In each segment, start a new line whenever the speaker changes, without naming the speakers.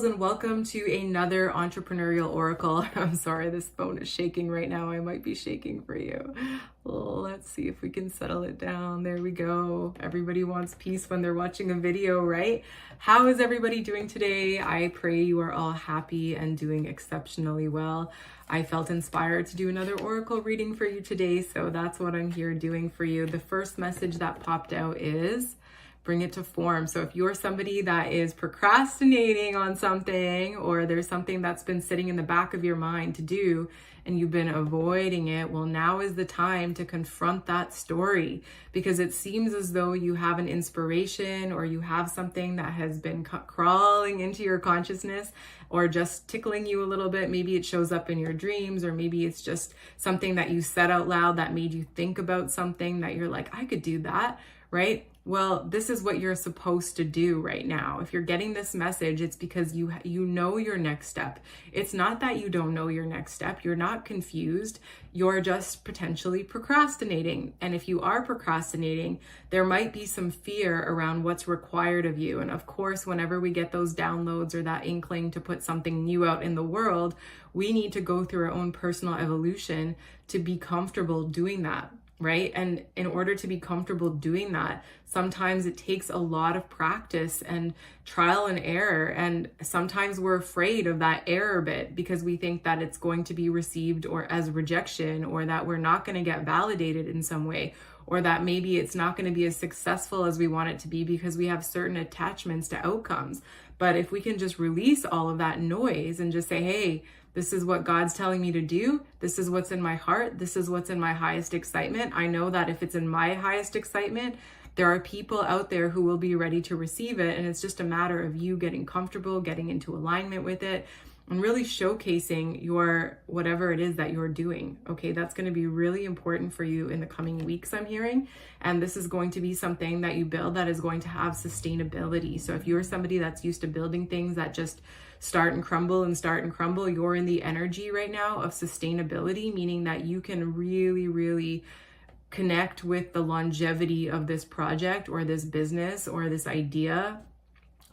and welcome to another entrepreneurial oracle. I'm sorry, this phone is shaking right now. I might be shaking for you. Well, let's see if we can settle it down. There we go. Everybody wants peace when they're watching a video, right? How is everybody doing today? I pray you are all happy and doing exceptionally well. I felt inspired to do another oracle reading for you today, so that's what I'm here doing for you. The first message that popped out is bring it to form. So if you're somebody that is procrastinating on something, or there's something that's been sitting in the back of your mind to do and you've been avoiding it, well, now is the time to confront that story, because it seems as though you have an inspiration or you have something that has been crawling into your consciousness or just tickling you a little bit. Maybe it shows up in your dreams, or maybe it's just something that you said out loud that made you think about something that you're like, I could do that, right? Well, this is what you're supposed to do right now. If you're getting this message, it's because you know your next step. It's not that you don't know your next step. You're not confused. You're just potentially procrastinating. And if you are procrastinating, there might be some fear around what's required of you. And of course, whenever we get those downloads or that inkling to put something new out in the world, we need to go through our own personal evolution to be comfortable doing that. Right? And in order to be comfortable doing that, sometimes it takes a lot of practice and trial and error. And sometimes we're afraid of that error bit because we think that it's going to be received or as rejection, or that we're not going to get validated in some way, or that maybe it's not going to be as successful as we want it to be because we have certain attachments to outcomes. But if we can just release all of that noise and just say, hey, this is what God's telling me to do. This is what's in my heart. This is what's in my highest excitement. I know that if it's in my highest excitement, there are people out there who will be ready to receive it. And it's just a matter of you getting comfortable, getting into alignment with it, and really showcasing your whatever it is that you're doing. Okay, that's going to be really important for you in the coming weeks, I'm hearing. And this is going to be something that you build that is going to have sustainability. So if you're somebody that's used to building things that just start and crumble, you're in the energy right now of sustainability, meaning that you can really, really connect with the longevity of this project or this business or this idea.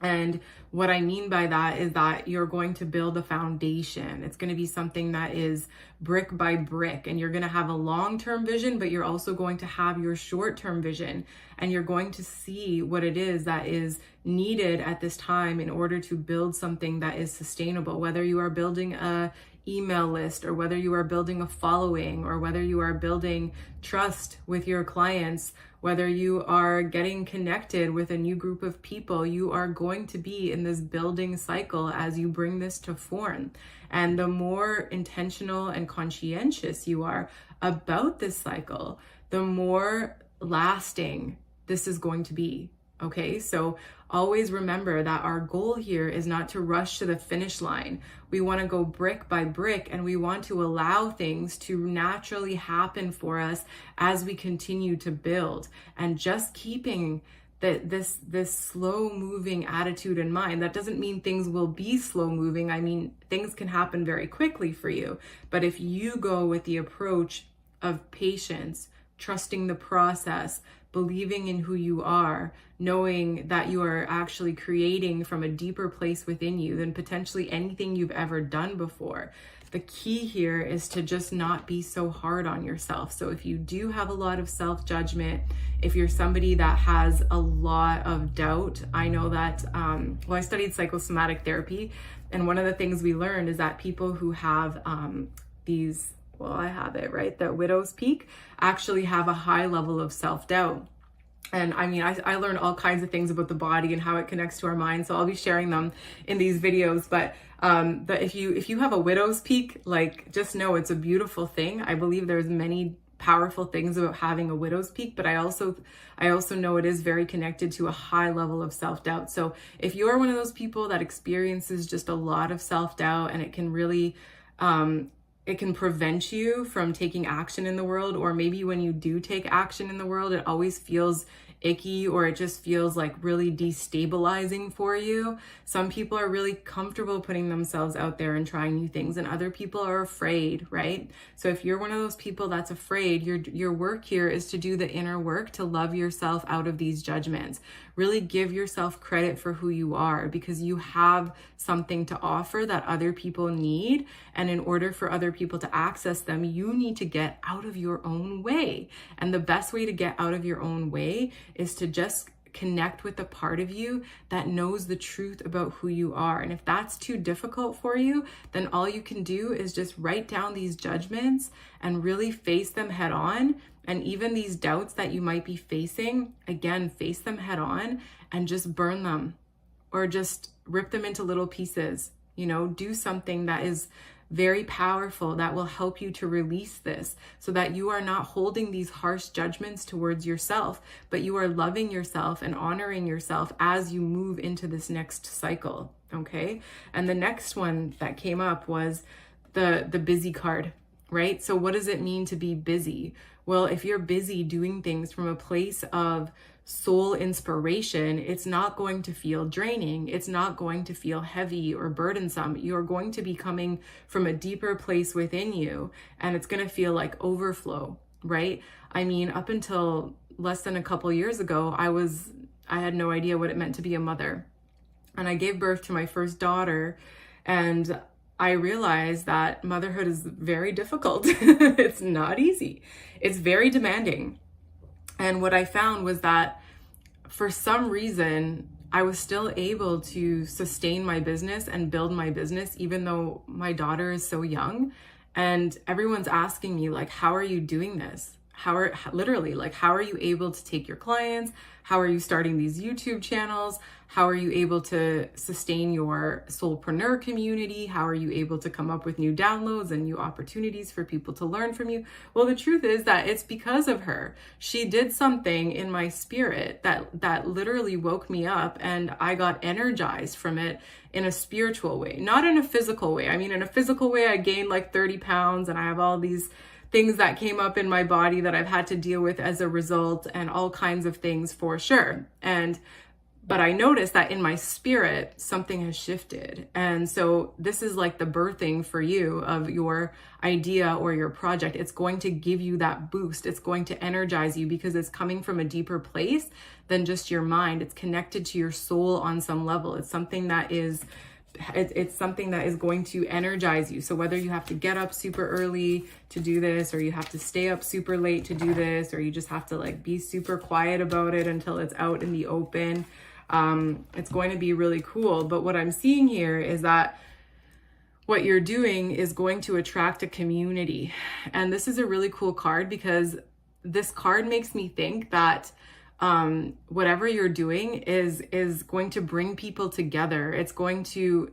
And what I mean by that is that you're going to build a foundation. It's going to be something that is brick by brick, and you're going to have a long-term vision, but you're also going to have your short-term vision, and you're going to see what it is that is needed at this time in order to build something that is sustainable, whether you are building a email list, or whether you are building a following, or whether you are building trust with your clients, whether you are getting connected with a new group of people. You are going to be in this building cycle as you bring this to form. And the more intentional and conscientious you are about this cycle, the more lasting this is going to be. Okay, so always remember that our goal here is not to rush to the finish line. We want to go brick by brick, and we want to allow things to naturally happen for us as we continue to build, and just keeping this slow moving attitude in mind. That doesn't mean things will be slow moving. I mean, things can happen very quickly for you. But if you go with the approach of patience, trusting the process, believing in who you are, knowing that you are actually creating from a deeper place within you than potentially anything you've ever done before. The key here is to just not be so hard on yourself. So if you do have a lot of self-judgment, if you're somebody that has a lot of doubt, I know that, I studied psychosomatic therapy, and one of the things we learned is that people who have I have it, right? The widow's peak actually have a high level of self-doubt. And I mean, I learned all kinds of things about the body and how it connects to our mind. So I'll be sharing them in these videos. But if you have a widow's peak, like, just know it's a beautiful thing. I believe there's many powerful things about having a widow's peak, but I also know it is very connected to a high level of self-doubt. So if you're one of those people that experiences just a lot of self-doubt, and it can really, it can prevent you from taking action in the world, or maybe when you do take action in the world, it always feels icky, or it just feels like really destabilizing for you. Some people are really comfortable putting themselves out there and trying new things, and other people are afraid, right? So if you're one of those people that's afraid, your work here is to do the inner work to love yourself out of these judgments. Really give yourself credit for who you are, because you have something to offer that other people need. And in order for other people to access them, you need to get out of your own way. And the best way to get out of your own way is to just connect with the part of you that knows the truth about who you are. And if that's too difficult for you, then all you can do is just write down these judgments and really face them head on. And even these doubts that you might be facing, again, face them head on and just burn them, or just rip them into little pieces. Do something that is very powerful that will help you to release this, so that you are not holding these harsh judgments towards yourself, but you are loving yourself and honoring yourself as you move into this next cycle. Okay. And the next one that came up was the busy card, right? So what does it mean to be busy? Well, if you're busy doing things from a place of soul inspiration, it's not going to feel draining. It's not going to feel heavy or burdensome. You're going to be coming from a deeper place within you, and it's going to feel like overflow, right? I mean, up until less than a couple years ago, I had no idea what it meant to be a mother. And I gave birth to my first daughter, and I realized that motherhood is very difficult. It's not easy. It's very demanding. And what I found was that for some reason, I was still able to sustain my business and build my business, even though my daughter is so young. And everyone's asking me, like, how are you doing this? How are you able to take your clients? How are you starting these YouTube channels? How are you able to sustain your Soulpreneur community? How are you able to come up with new downloads and new opportunities for people to learn from you? Well, the truth is that it's because of her. She did something in my spirit that literally woke me up, and I got energized from it in a spiritual way, not in a physical way. I mean, in a physical way, I gained like 30 pounds and I have all these things that came up in my body that I've had to deal with as a result, and all kinds of things for sure. But I noticed that in my spirit, something has shifted. And so this is like the birthing for you of your idea or your project. It's going to give you that boost. It's going to energize you because it's coming from a deeper place than just your mind. It's connected to your soul on some level. It's something that is going to energize you. So whether you have to get up super early to do this, or you have to stay up super late to do this, or you just have to like be super quiet about it until it's out in the open, it's going to be really cool. But what I'm seeing here is that what you're doing is going to attract a community. And this is a really cool card, because this card makes me think that whatever you're doing is going to bring people together. It's going to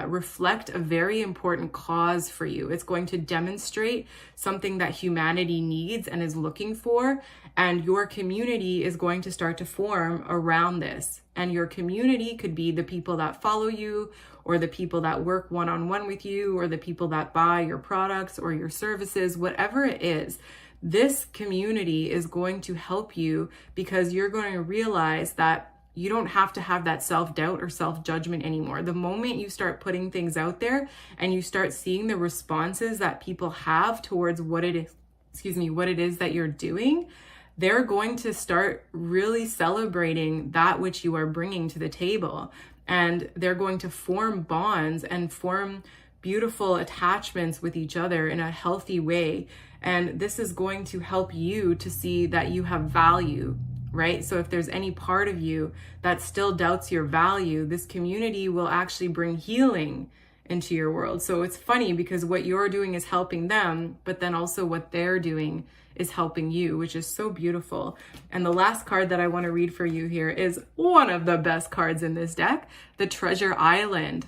reflect a very important cause for you. It's going to demonstrate something that humanity needs and is looking for. And your community is going to start to form around this. And your community could be the people that follow you, or the people that work one-on-one with you, or the people that buy your products or your services, whatever it is. This community is going to help you, because you're going to realize that you don't have to have that self-doubt or self-judgment anymore. The moment you start putting things out there and you start seeing the responses that people have towards what it is that you're doing, they're going to start really celebrating that which you are bringing to the table. And they're going to form bonds and form beautiful attachments with each other in a healthy way. And this is going to help you to see that you have value, right? So if there's any part of you that still doubts your value, this community will actually bring healing into your world. So it's funny, because what you're doing is helping them, but then also what they're doing is helping you, which is so beautiful. And the last card that I want to read for you here is one of the best cards in this deck, the Treasure Island.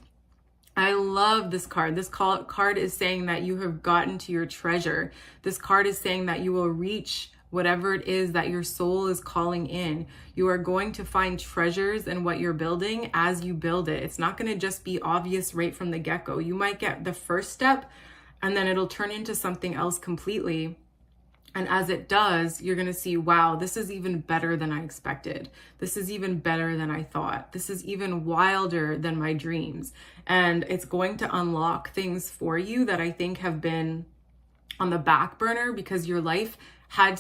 I love this card. This card is saying that you have gotten to your treasure. This card is saying that you will reach whatever it is that your soul is calling in. You are going to find treasures in what you're building as you build it. It's not going to just be obvious right from the get-go. You might get the first step and then it'll turn into something else completely. And as it does, you're going to see, wow, this is even better than I expected. This is even better than I thought. This is even wilder than my dreams. And it's going to unlock things for you that I think have been on the back burner because your life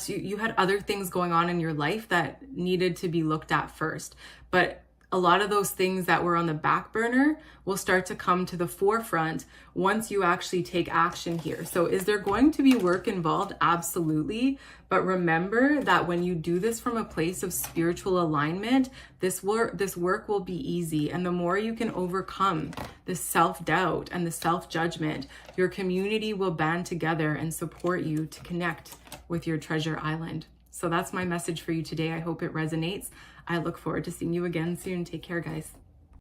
you had other things going on in your life that needed to be looked at first. But a lot of those things that were on the back burner will start to come to the forefront once you actually take action here. So is there going to be work involved? Absolutely. But remember that when you do this from a place of spiritual alignment, this work will be easy. And the more you can overcome the self-doubt and the self-judgment, your community will band together and support you to connect with your treasure island. So that's my message for you today. I hope it resonates. I look forward to seeing you again soon. Take care, guys.